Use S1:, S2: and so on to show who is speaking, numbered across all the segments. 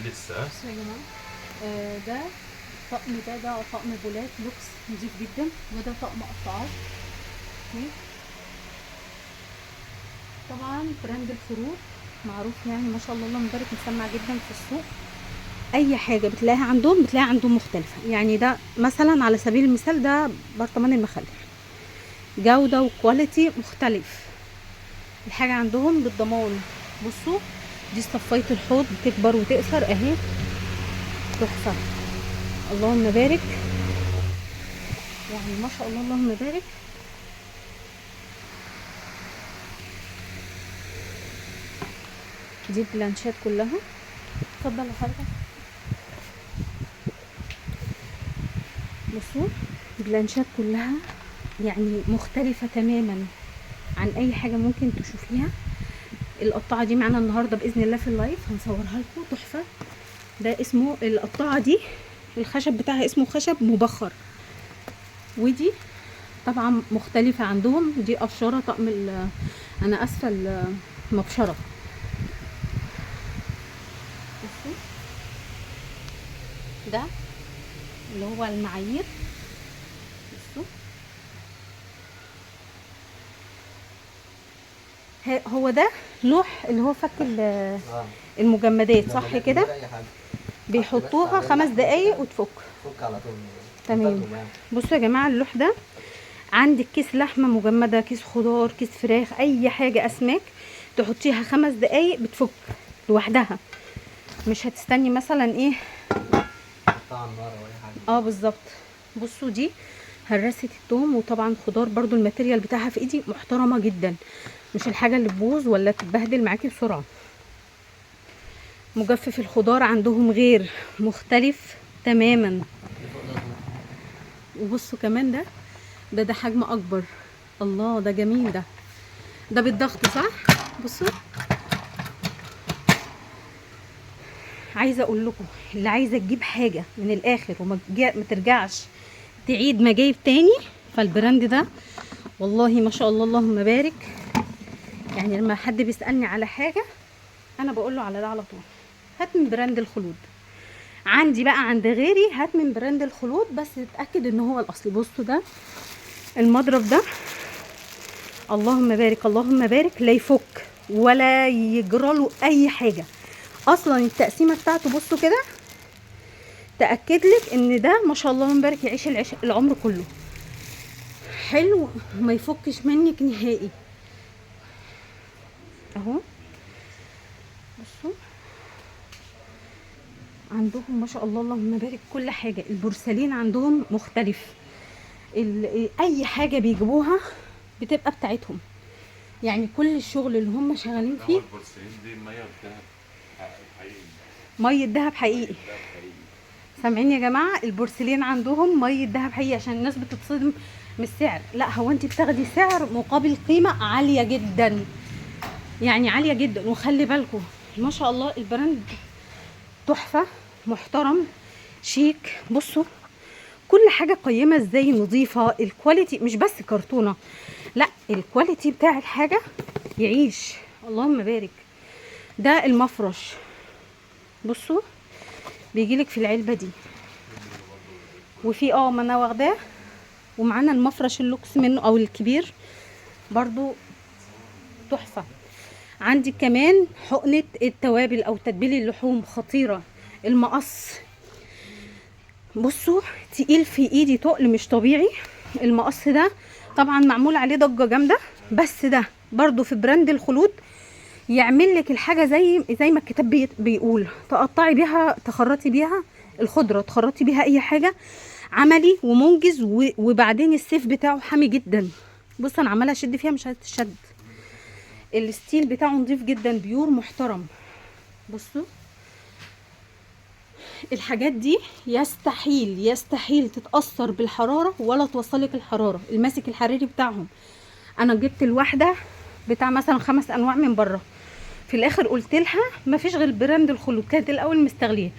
S1: لسه.
S2: بصوا يا جماعه، ده طقم، ده طقم بولات لوكس نضيف جدا، وده طقم قطاعات. طبعا براند الخروج معروف، يعني ما شاء الله اللهم بارك، مسمع جدا في السوق. اي حاجه بتلاقيها عندهم بتلاقيها عندهم مختلفه. يعني ده مثلا على سبيل المثال ده برطمان المخلل، جوده وكواليتي مختلف. الحاجه عندهم بالضمان. بصوا دي صفايه الحوض بتكبر وتقصر اهي، تحفه اللهم بارك، يعني ما شاء الله اللهم بارك. دي البلانشات كلها. اتفضل يا حضرتك. بصوا البلانشات كلها يعني مختلفة تماما عن اي حاجة ممكن تشوفيها. القطاعة دي معانا النهاردة بإذن الله في اللايف، هنصورها لكم، تحفة. ده اسمه القطاعة دي، الخشب بتاعها اسمه خشب مبخر. ودي طبعا مختلفة عندهم، دي قشرة طقم انا اسفة المبشرة. بصوا ده اللي هو المعايير. بصوا هو ده لوح اللي هو فك المجمدات، صح كده؟ بيحطوها 5 دقايق وتفك
S3: على طول.
S2: تمام. بصوا يا جماعه، اللوح ده عندك كيس لحمه مجمده، كيس خضار، كيس فراخ، اي حاجه اسماك، تحطيها 5 دقايق بتفك لوحدها، مش هتستني مثلا ايه بالظبط. بصوا دي هرسه الثوم، وطبعا خضار برضو الماتيريال بتاعها في ايدي محترمه جدا، مش الحاجه اللي تبوظ ولا تتبهدل معاكي بسرعه. مجفف الخضار عندهم غير، مختلف تماما. وبصوا كمان ده حجم اكبر. الله ده جميل، ده بالضغط صح. بصوا عايزه اقول لكم، اللي عايزه تجيب حاجه من الاخر وما ترجعش تعيد مجايب تاني، فالبراند ده والله ما شاء الله اللهم بارك. يعني لما حد بيسالني على حاجه انا بقول له على ده على طول، هات من براند الخلود. عندي بقى عند غيري هات من براند الخلود، بس اتاكد ان هو الاصلي. بصوا ده المضرب ده اللهم بارك اللهم بارك، لا يفك ولا يجراله اي حاجه اصلا. التقسيمه بتاعته بصوا كده تاكد لك ان ده ما شاء الله اللهم بارك، يعيش العمر كله حلو، ما يفكش منك نهائي اهو. بصوا عندهم ما شاء الله اللهم بارك كل حاجه. البورسلين عندهم مختلف، اي حاجه بيجيبوها بتبقى بتاعتهم، يعني كل الشغل اللي هم شغالين فيه.
S1: البورسلين دي ميه الذهب حقيقي،
S2: ميه ذهب حقيقي. سامعين يا جماعه؟ البورسلين عندهم ميه ذهب حقيقي، عشان الناس بتتصدم من السعر. لا، هو انت بتاخدي سعر مقابل قيمه عاليه جدا، يعني عاليه جدا. وخلي بالكم ما شاء الله البراند تحفه، محترم، شيك. بصوا كل حاجه قيمه ازاي، نظيفه، الكواليتي مش بس كرتونه، لا الكواليتي بتاع الحاجه يعيش اللهم بارك. ده المفرش، بصوا بيجيلك في العلبه دي، وفي ما انا واخداه. ومعانا المفرش اللوكس منه او الكبير برضو تحفه. عندي كمان حقنه التوابل او تتبيل اللحوم خطيره. المقص بصوا تقيل في ايدي، تقل مش طبيعي. المقص ده طبعا معمول عليه ضجه جامده، بس ده برضو في براند الخلود، يعمل لك الحاجه زي ما الكتاب بيقول، تقطعي بيها، تخرطي بيها الخضره، تخرطي بيها اي حاجه، عملي ومنجز. وبعدين السيف بتاعه حامي جدا. بص انا عماله اشد فيها مش هتشد، الستيل بتاعه نظيف جدا، بيور محترم. بصوا الحاجات دي يستحيل تتاثر بالحراره ولا توصلك الحراره. الماسك الحراري بتاعهم، انا جبت الواحده بتاع مثلا 5 انواع من بره، في الاخر قلت لها مفيش غير براند الخلود. كانت الاول مستغليه،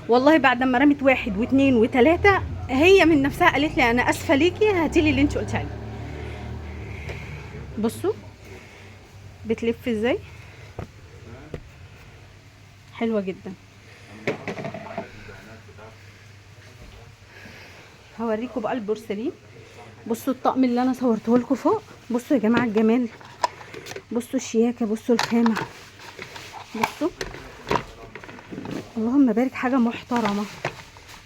S2: والله بعد ما رمت 1 و2 و3 هي من نفسها قالت لي انا اسفه ليكي، هاتي لي اللي انت قلتي عليه. بصوا بتلف ازاي، حلوه جدا. هوريكم بقى البورسلين. بصوا الطقم اللي انا صورته لكم فوق، بصوا يا جماعه الجمال، بصوا الشياكه، بصوا الخامه، بصوا اللهم بارك، حاجه محترمه.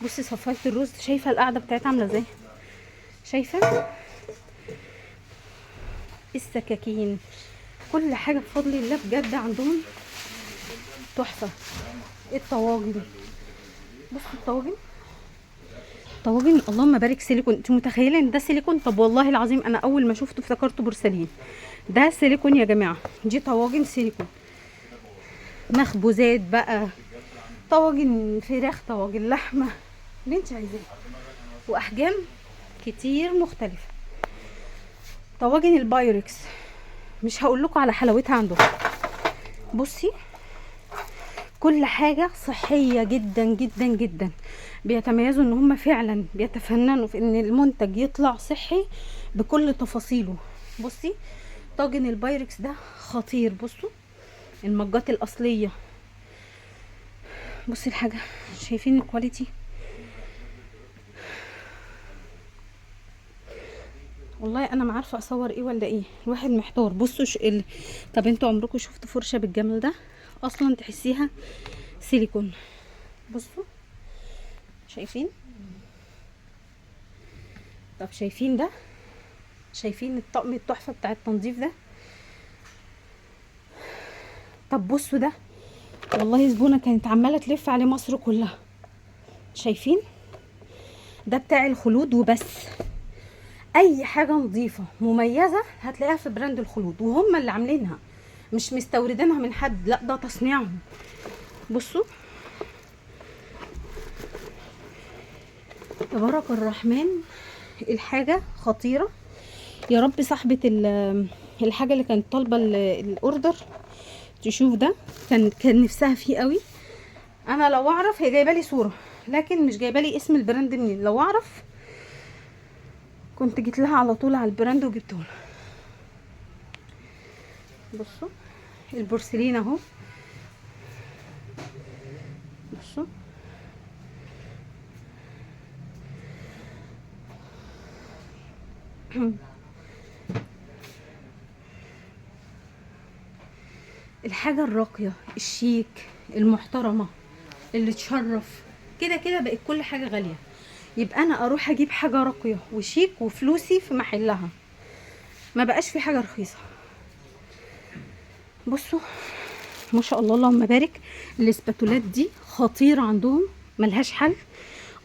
S2: بصي صفايه الرز، شايفه القعده بتاعتها عامله ازاي، شايفه السكاكين، كل حاجه بفضل الله بجد عندهم تحفه. الطواجن، بصوا الطواجن، طواجن اللهم بارك سيليكون. انت متخيله ان ده سيليكون؟ طب والله العظيم انا اول ما شفته افتكرته بورسلين، ده سيليكون يا جماعه. دي طواجن سيليكون، مخبوزات بقى، طواجن فراخ، طواجن لحمه، اللي انت عايزاه، واحجام كتير مختلفه. طواجن البايركس مش هقول لكم على حلاوتها عندهم. بصي كل حاجه صحيه جدا جدا جدا، بيتميزوا ان هم فعلا بيتفننوا في ان المنتج يطلع صحي بكل تفاصيله. بصي طاجن البايركس ده خطير، بصوا المجات الاصليه، بصي الحاجه، شايفين الكواليتي؟ والله انا ما عارفه اصور ايه ولا ايه، الواحد محتار. بصوا طب انتوا عمركم شفتوا فرشه بالجمال ده؟ اصلا تحسيها سيليكون. بصوا شايفين؟ طب شايفين ده؟ شايفين الطقم التحفه بتاع التنظيف ده؟ طب بصوا ده، والله زبونه كانت عماله تلف عليه مصر كلها. شايفين؟ ده بتاع الخلود وبس. اي حاجه نظيفه مميزه هتلاقيها في براند الخلود، وهم اللي عاملينها، مش مستوردينها من حد، لا ده تصنيعهم. بصوا تبارك الرحمن، الحاجه خطيره. يا رب صاحبه الحاجه اللي كانت طالبه الاوردر تشوف ده، كان نفسها فيه قوي. انا لو اعرف، هي جايبه لي صوره لكن مش جايبه لي اسم البراند منين، لو اعرف كنت جيت لها على طول على البراند وجبته لها. بصوا البورسلين اهو، بصوا الحاجه الراقيه الشيك المحترمه اللي تشرف. كده كده بقت كل حاجه غاليه، يبقى انا اروح اجيب حاجه راقيه وشيك وفلوسي في محلها، ما بقاش في حاجه رخيصه. بصوا ما شاء الله اللهم بارك، الاسباتولات دي خطيره عندهم ملهاش حل،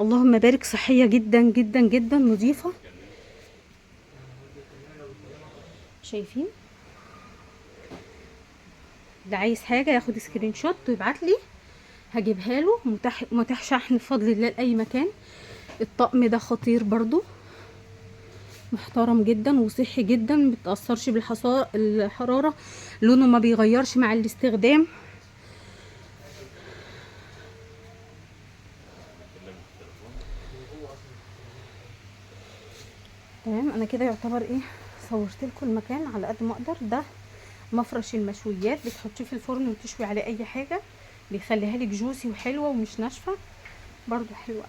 S2: اللهم بارك، صحيه جدا جدا جدا، نظيفه. شايفين؟ اللي عايز حاجه ياخد سكرين شوت ويبعت لي، هجيبها له، متاح شحن بفضل الله لاي مكان. الطقم ده خطير برضو، محترم جدا وصحي جدا، ما بتاثرش الحراره، لونه ما بيغيرش مع الاستخدام. تمام، انا كده يعتبر ايه صورت لكم المكان على قد ما اقدر. ده مفرش المشويات، بتحطيه في الفرن وتشوي عليه اي حاجه، بيخليها لك جوسي وحلوه ومش ناشفه، برضو حلوه.